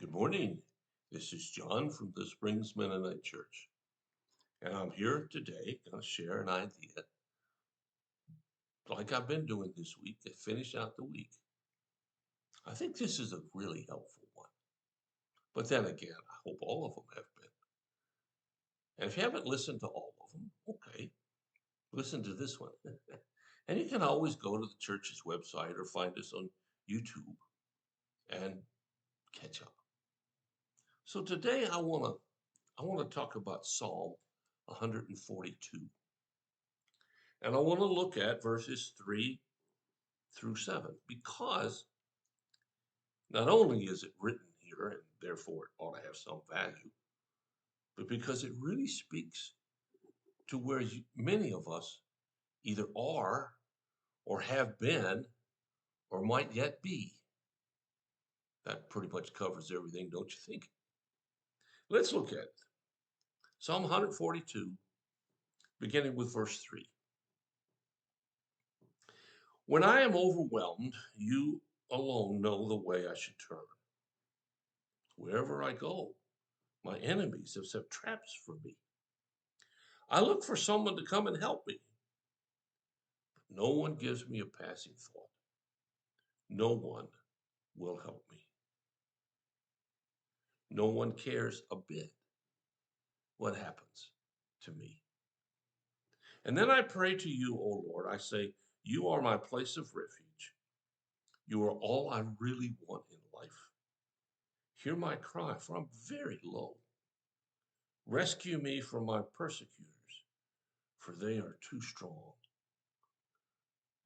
Good morning. This is John from the Springs Mennonite Church, and I'm here today going to share an idea like I've been doing this week to finish out the week. I think this is a really helpful one, but then again, I hope all of them have been. And if you haven't listened to all of them, okay, listen to this one. And you can always go to the church's website or find us on YouTube and catch up. So today I want to talk about Psalm 142. And I want to look at verses 3 through 7 because not only is it written here and therefore it ought to have some value, but because it really speaks to where many of us either are or have been or might yet be. That pretty much covers everything, don't you think? Let's look at it. Psalm 142, beginning with verse 3. When I am overwhelmed, you alone know the way I should turn. Wherever I go, my enemies have set traps for me. I look for someone to come and help me, but no one gives me a passing thought. No one will help me. No one cares a bit what happens to me. And then I pray to you, O Lord. I say, you are my place of refuge. You are all I really want in life. Hear my cry, for I'm very low. Rescue me from my persecutors, for they are too strong.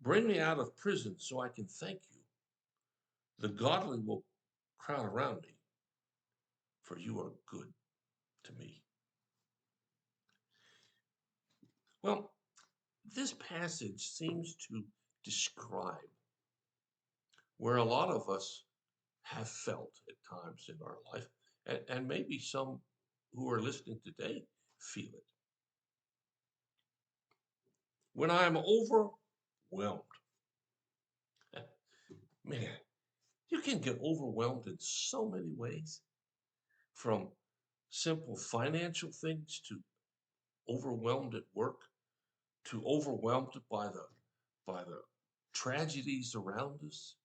Bring me out of prison so I can thank you. The godly will crowd around me, for you are good to me. Well, this passage seems to describe where a lot of us have felt at times in our life, and maybe some who are listening today feel it. When I am overwhelmed, man, you can get overwhelmed in so many ways, from simple financial things to overwhelmed at work, to overwhelmed by the tragedies around us,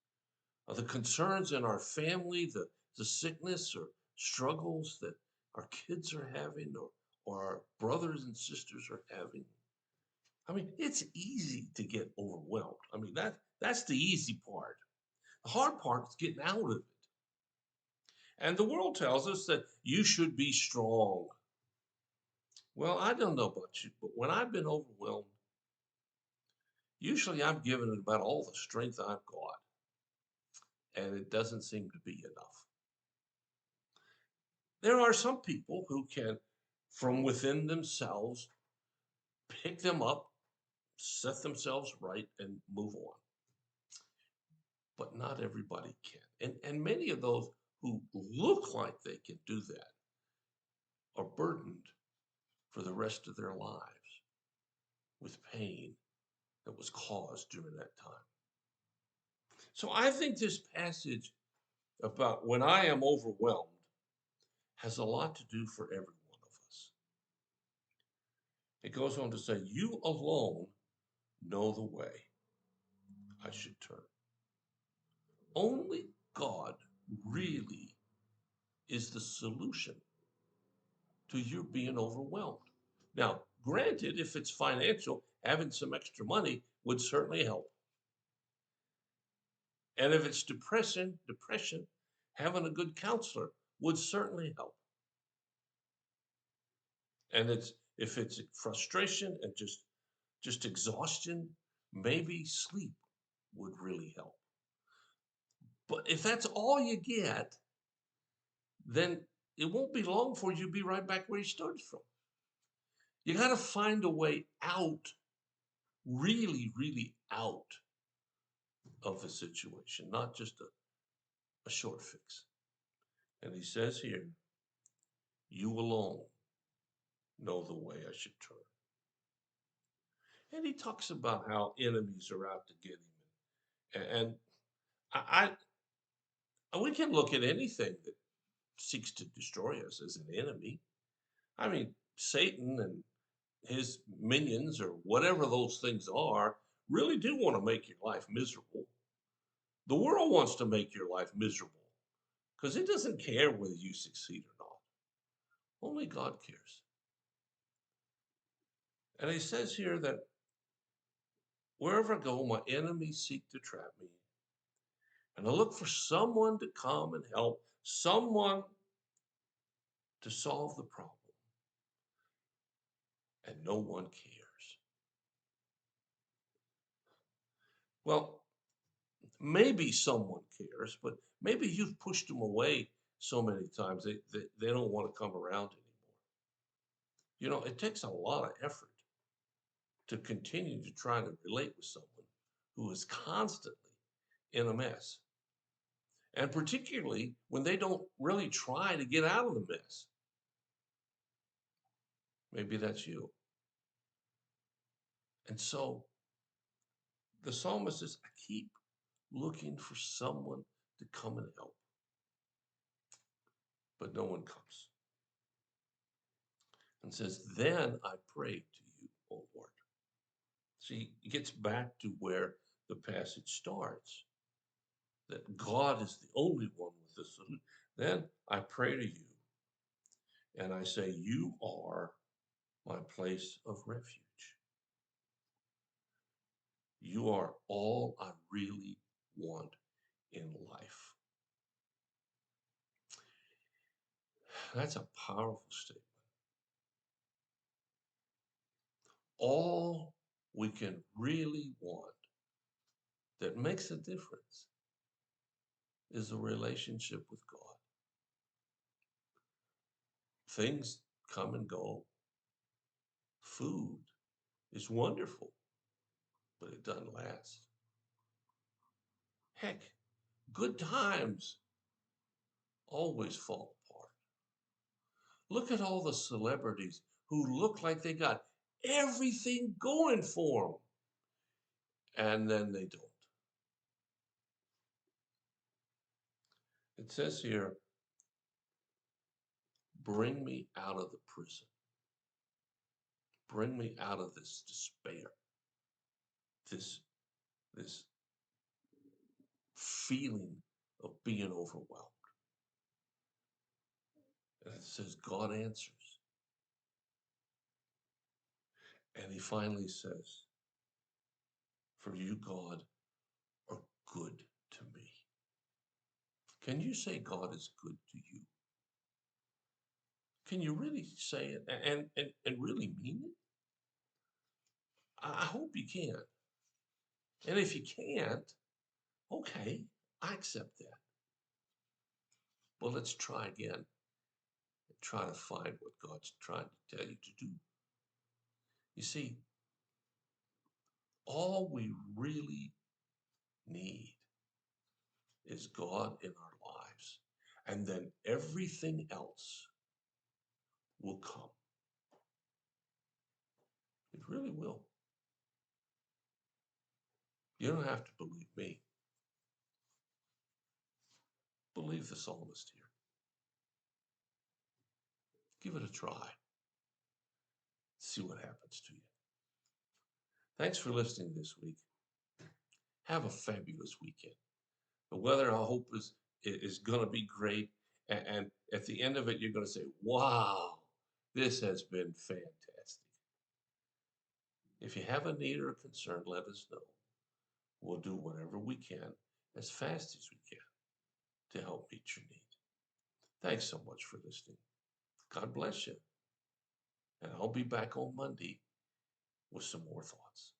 the concerns in our family, the sickness or struggles that our kids are having or our brothers and sisters are having. I mean, it's easy to get overwhelmed. I mean, that's the easy part. The hard part is getting out of it. And the world tells us that you should be strong. Well, I don't know about you, but when I've been overwhelmed, usually I'm giving it about all the strength I've got, and it doesn't seem to be enough. There are some people who can, from within themselves, pick them up, set themselves right, and move on. But not everybody can. And many of those who look like they can do that are burdened for the rest of their lives with pain that was caused during that time. So I think this passage about when I am overwhelmed has a lot to do for every one of us. It goes on to say, you alone know the way I should turn. Only God really is the solution to your being overwhelmed. Now, granted, if it's financial, having some extra money would certainly help. And if it's depression, having a good counselor would certainly help. And if it's frustration and just exhaustion, maybe sleep would really help. But if that's all you get, then it won't be long before you'll be right back where you started from. You got to find a way out, really, really out of the situation, not just a short fix. And he says here, you alone know the way I should turn. And he talks about how enemies are out to get him. And I we can look at anything seeks to destroy us as an enemy. I mean, Satan and his minions, or whatever those things are, really do want to make your life miserable. The world wants to make your life miserable because it doesn't care whether you succeed or not. Only God cares. And he says here that wherever I go, my enemies seek to trap me. And I look for someone to come and help, someone to solve the problem. And no one cares. Well, maybe someone cares, but maybe you've pushed them away so many times they don't want to come around anymore. You know, it takes a lot of effort to continue to try to relate with someone who is constantly in a mess. And particularly when they don't really try to get out of the mess. Maybe that's you. And so the psalmist says, I keep looking for someone to come and help, but no one comes. And says, then I pray to you, O Lord. See, it gets back to where the passage starts, that God is the only one with the solution. Then I pray to you, and I say, you are my place of refuge. You are all I really want in life. That's a powerful statement. All we can really want that makes a difference is a relationship with God. Things come and go. Food is wonderful, but it doesn't last. Heck, good times always fall apart. Look at all the celebrities who look like they got everything going for them, and then they don't. It says here, bring me out of the prison. Bring me out of this despair, this feeling of being overwhelmed. And it says God answers. And he finally says, for you, God, are good to me. Can you say God is good to you? Can you really say it and really mean it? I hope you can. And if you can't, okay, I accept that. But let's try again and try to find what God's trying to tell you to do. You see, all we really need is God in our lives. And then everything else will come. It really will. You don't have to believe me. Believe the psalmist here. Give it a try. See what happens to you. Thanks for listening this week. Have a fabulous weekend. The weather, I hope, is going to be great. And at the end of it, you're going to say, wow, this has been fantastic. If you have a need or a concern, let us know. We'll do whatever we can as fast as we can to help meet your need. Thanks so much for listening. God bless you. And I'll be back on Monday with some more thoughts.